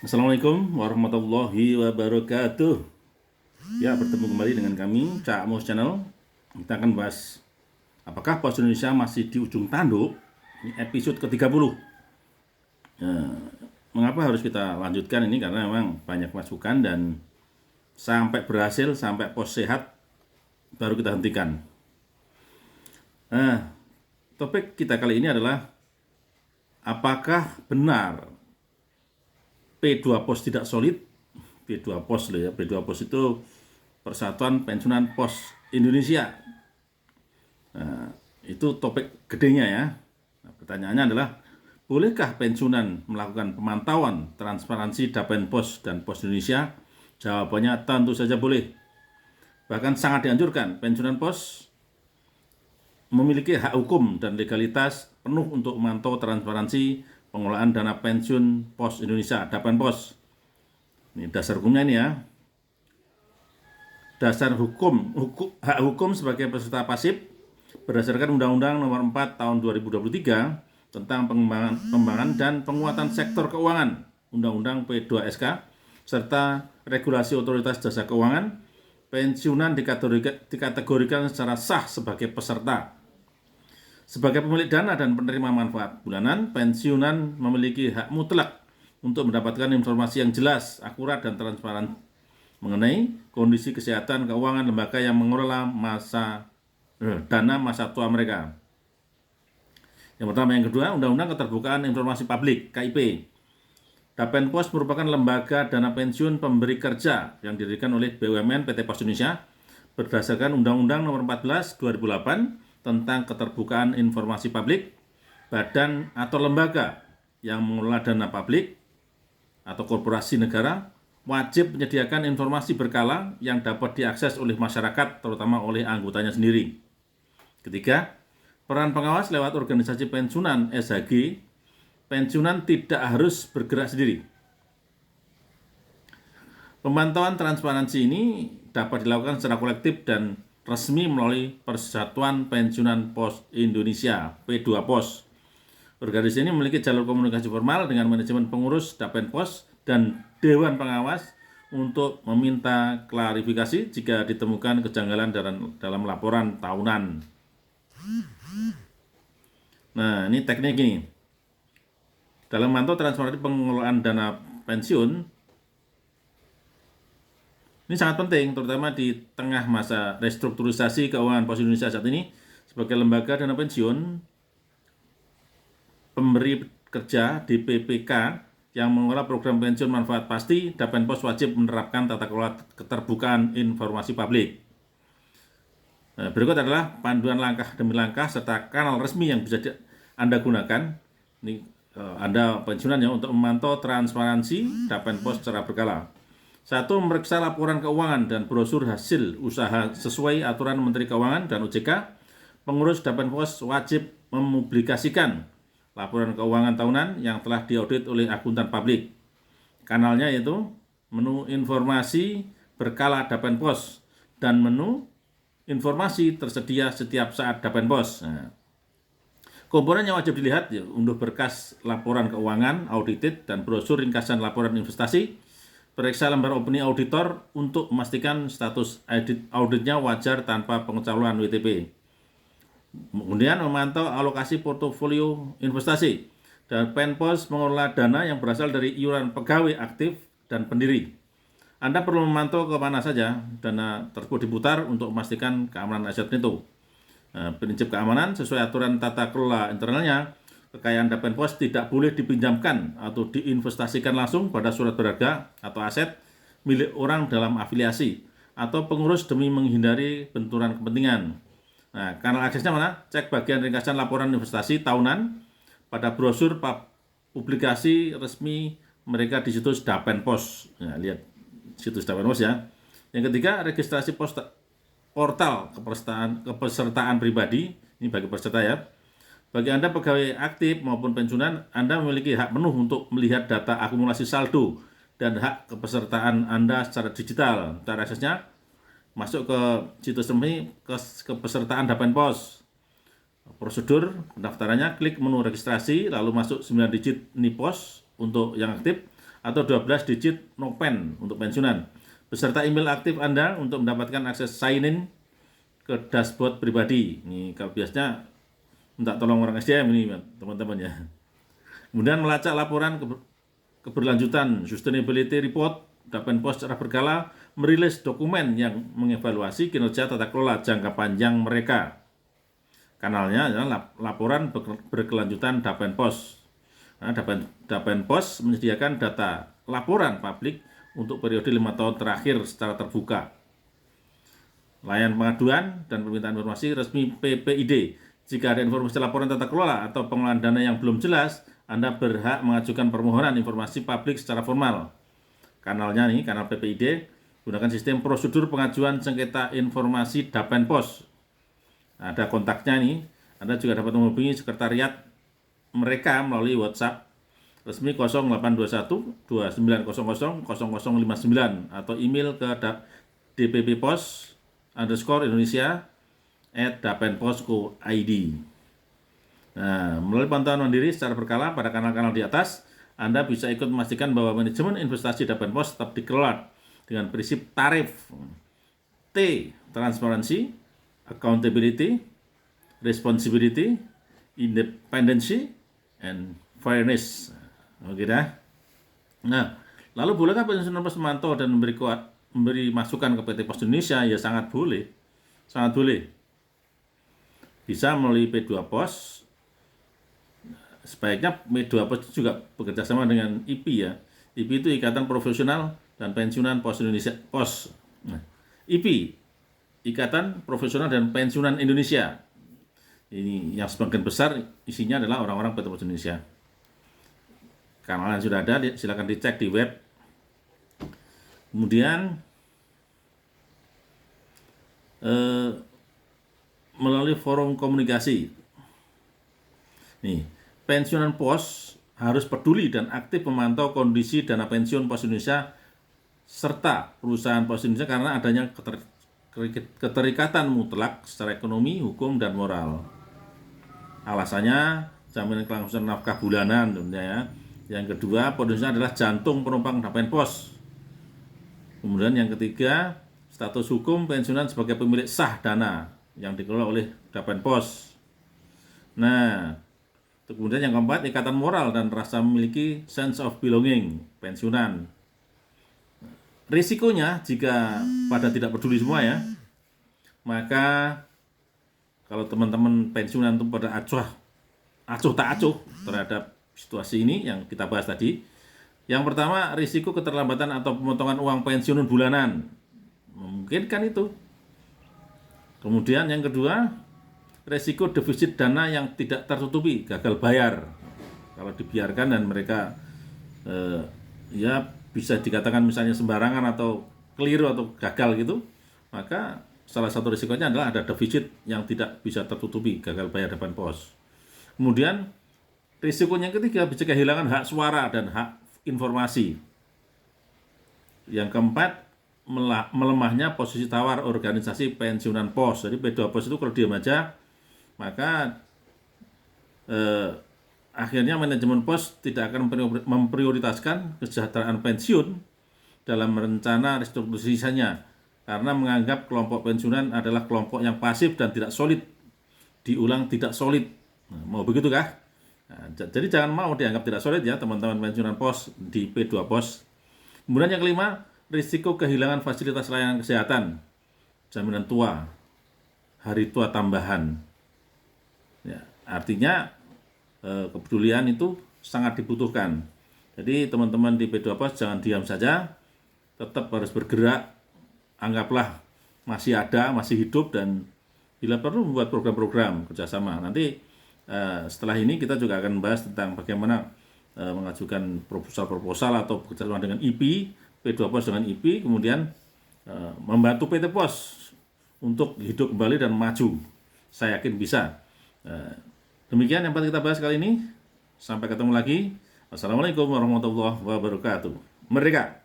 Assalamualaikum warahmatullahi wabarakatuh. Ya, bertemu kembali dengan kami, Cak Mus Channel. Kita akan bahas apakah pos Indonesia masih di ujung tanduk. Ini episode ke-30. Mengapa harus kita lanjutkan ini? Karena memang banyak masukan dan sampai berhasil, sampai pos sehat baru kita hentikan. Topik kita kali ini adalah apakah benar P2 Pos tidak solid? P2 Pos loh ya, P2 Pos itu Persatuan Pensiunan Pos Indonesia. Itu topik gedenya ya. Nah, pertanyaannya adalah, bolehkah pensiunan melakukan pemantauan transparansi Dapen Pos dan Pos Indonesia? Jawabannya tentu saja boleh. Bahkan sangat dianjurkan. Pensiunan pos memiliki hak hukum dan legalitas penuh untuk memantau transparansi pengelolaan dana pensiun Pos Indonesia, Dapen Pos. Ini dasar hukumnya ini ya. Dasar hak hukum sebagai peserta pasif berdasarkan Undang-Undang Nomor 4 Tahun 2023 tentang pengembangan dan penguatan sektor keuangan, Undang-Undang P2SK, serta regulasi otoritas jasa keuangan, pensiunan dikategorikan secara sah sebagai peserta. Sebagai pemilik dana dan penerima manfaat bulanan, pensiunan memiliki hak mutlak untuk mendapatkan informasi yang jelas, akurat, dan transparan mengenai kondisi kesehatan keuangan lembaga yang mengelola dana masa tua mereka. Yang pertama, yang kedua, Undang-Undang Keterbukaan Informasi Publik (KIP). Dapen Pos merupakan lembaga dana pensiun pemberi kerja yang didirikan oleh BUMN PT Pos Indonesia berdasarkan Undang-Undang Nomor 14 2008 tentang Keterbukaan Informasi Publik. Badan atau lembaga yang mengelola dana publik atau korporasi negara wajib menyediakan informasi berkala yang dapat diakses oleh masyarakat, terutama oleh anggotanya sendiri. Ketiga, peran pengawas lewat organisasi pensiunan (SHG). Pensiunan tidak harus bergerak sendiri. Pemantauan transparansi ini dapat dilakukan secara kolektif dan resmi melalui Persatuan Pensiunan Pos Indonesia (P2 Pos). Organisasi ini memiliki jalur komunikasi formal dengan manajemen pengurus Dapen Pos dan Dewan Pengawas untuk meminta klarifikasi jika ditemukan kejanggalan dalam laporan tahunan. Nah, ini teknik ini. Dalam memantau transparansi pengelolaan dana pensiun, ini sangat penting, terutama di tengah masa restrukturisasi keuangan Pos Indonesia saat ini. Sebagai lembaga dana pensiun pemberi kerja DPPK yang mengelola program pensiun manfaat pasti, Dapen Pos wajib menerapkan tata kelola keterbukaan informasi publik. Berikut adalah panduan langkah demi langkah serta kanal resmi yang bisa Anda gunakan. Ini Anda pensiunannya untuk memantau transparansi Dapen Pos secara berkala. 1. Memeriksa laporan keuangan dan brosur hasil usaha sesuai aturan Menteri Keuangan dan OJK. Pengurus Dapen Pos wajib mempublikasikan laporan keuangan tahunan yang telah diaudit oleh akuntan publik. Kanalnya yaitu menu informasi berkala Dapen Pos dan menu informasi tersedia setiap saat Dapen Pos. Komponen yang wajib dilihat, unduh berkas laporan keuangan, audited, dan brosur ringkasan laporan investasi. Periksa lembar opening auditor untuk memastikan status auditnya wajar tanpa pengecualian WTP. Kemudian memantau alokasi portofolio investasi. Dapen Pos mengelola dana yang berasal dari iuran pegawai aktif dan pendiri. Anda perlu memantau kemana saja dana tersebut diputar untuk memastikan keamanan aset itu. Prinsip keamanan sesuai aturan tata kelola internalnya, kekayaan Dapen Pos tidak boleh dipinjamkan atau diinvestasikan langsung pada surat berharga atau aset milik orang dalam afiliasi atau pengurus demi menghindari benturan kepentingan. Nah, kanal aksesnya mana? Cek bagian ringkasan laporan investasi tahunan pada brosur publikasi resmi mereka di situs Dapen Pos. Nah, lihat situs Dapen Pos ya. Yang ketiga, registrasi portal kepesertaan pribadi. Ini bagi peserta ya. Bagi Anda pegawai aktif maupun pensiunan, Anda memiliki hak penuh untuk melihat data akumulasi saldo dan hak kepesertaan Anda secara digital. Cara aksesnya, masuk ke situs resmi kepesertaan Dapen Pos. Prosedur pendaftarannya, klik menu registrasi, lalu masuk 9 digit NIPOS untuk yang aktif, atau 12 digit NOPEN untuk pensiunan, beserta email aktif Anda untuk mendapatkan akses sign-in ke dashboard pribadi. Ini kalau biasanya minta tolong orang SDM ini teman-teman ya. Kemudian melacak laporan keberlanjutan Sustainability Report. Dapenpos secara berkala merilis dokumen yang mengevaluasi kinerja tata kelola jangka panjang mereka. Kanalnya adalah laporan berkelanjutan Dapenpos. Nah, Dapenpos menyediakan data laporan publik untuk periode 5 tahun terakhir secara terbuka. Layanan pengaduan dan permintaan informasi resmi PPID. Jika ada informasi laporan tata kelola atau pengelolaan dana yang belum jelas, Anda berhak mengajukan permohonan informasi publik secara formal. Kanalnya nih, kanal PPID, gunakan sistem prosedur pengajuan sengketa informasi Dapenpos. Ada kontaknya nih, Anda juga dapat menghubungi sekretariat mereka melalui WhatsApp resmi 0821 2900 0059 atau email ke dppos_indonesia@dapenpos.co.id. Nah, melalui pantauan mandiri secara berkala pada kanal-kanal di atas, Anda bisa ikut memastikan bahwa manajemen investasi Dapenpos tetap dikelola dengan prinsip tarif T, transparansi, accountability, responsibility, independency, and fairness. Oke dah. Nah, lalu bolehkah pensiunan pos memantau dan memberi masukan ke PT Pos Indonesia? Ya sangat boleh. Sangat boleh. Bisa melalui P2 Pos. Sebaiknya P2 Pos juga bekerja sama dengan IP ya. IP itu Ikatan Profesional dan Pensiunan Pos Indonesia. Pos. Nah, IP, Ikatan Profesional dan Pensiunan Indonesia. Ini yang sebagian besar isinya adalah orang-orang PT Pos Indonesia. Kanalnya sudah ada, silakan dicek di web. Kemudian melalui forum komunikasi. Nih, pensiunan pos harus peduli dan aktif memantau kondisi dana pensiun Pos Indonesia serta perusahaan Pos Indonesia karena adanya keterikatan mutlak secara ekonomi, hukum, dan moral. Alasannya jaminan kelangsungan nafkah bulanan tentunya ya. Yang kedua, Pos Indonesia adalah jantung penumpang Dapenpos. Kemudian yang ketiga, status hukum pensiunan sebagai pemilik sah dana yang dikelola oleh Dapenpos. Nah, kemudian yang keempat, ikatan moral dan rasa memiliki sense of belonging pensiunan. Risikonya jika pada tidak peduli semua ya, maka kalau teman-teman pensiunan itu pada acuh tak acuh terhadap situasi ini yang kita bahas tadi. Yang pertama, risiko keterlambatan atau pemotongan uang pensiun bulanan. Memungkinkan itu. Kemudian yang kedua, risiko defisit dana yang tidak tertutupi, gagal bayar. Kalau dibiarkan dan mereka ya bisa dikatakan misalnya sembarangan atau keliru atau gagal gitu, maka salah satu risikonya adalah ada defisit yang tidak bisa tertutupi, gagal bayar Dapenpos. Kemudian risikonya yang ketiga, bisa kehilangan hak suara dan hak informasi. Yang keempat, melemahnya posisi tawar organisasi pensiunan pos. Jadi P2 Pos itu kalau diam aja, maka akhirnya manajemen pos tidak akan memprioritaskan kesejahteraan pensiun dalam rencana restrukturisasinya karena menganggap kelompok pensiunan adalah kelompok yang pasif dan tidak solid. Diulang, tidak solid. Nah, mau begitu kah? Nah, jadi jangan mau dianggap tidak solid ya teman-teman pensiunan pos di P2 Pos. Kemudian yang kelima, risiko kehilangan fasilitas layanan kesehatan, jaminan tua, hari tua tambahan. Ya, artinya kepedulian itu sangat dibutuhkan. Jadi teman-teman di P2 Pos jangan diam saja, tetap harus bergerak. Anggaplah masih ada, masih hidup, dan bila perlu membuat program-program kerjasama. Nanti setelah ini kita juga akan membahas tentang bagaimana mengajukan proposal atau bekerjasama dengan IP, P2 Pos dengan IP, kemudian membantu PT Pos untuk hidup kembali dan maju. Saya yakin bisa. Demikian yang kita bahas kali ini. Sampai ketemu lagi. Wassalamualaikum warahmatullahi wabarakatuh. Merdeka!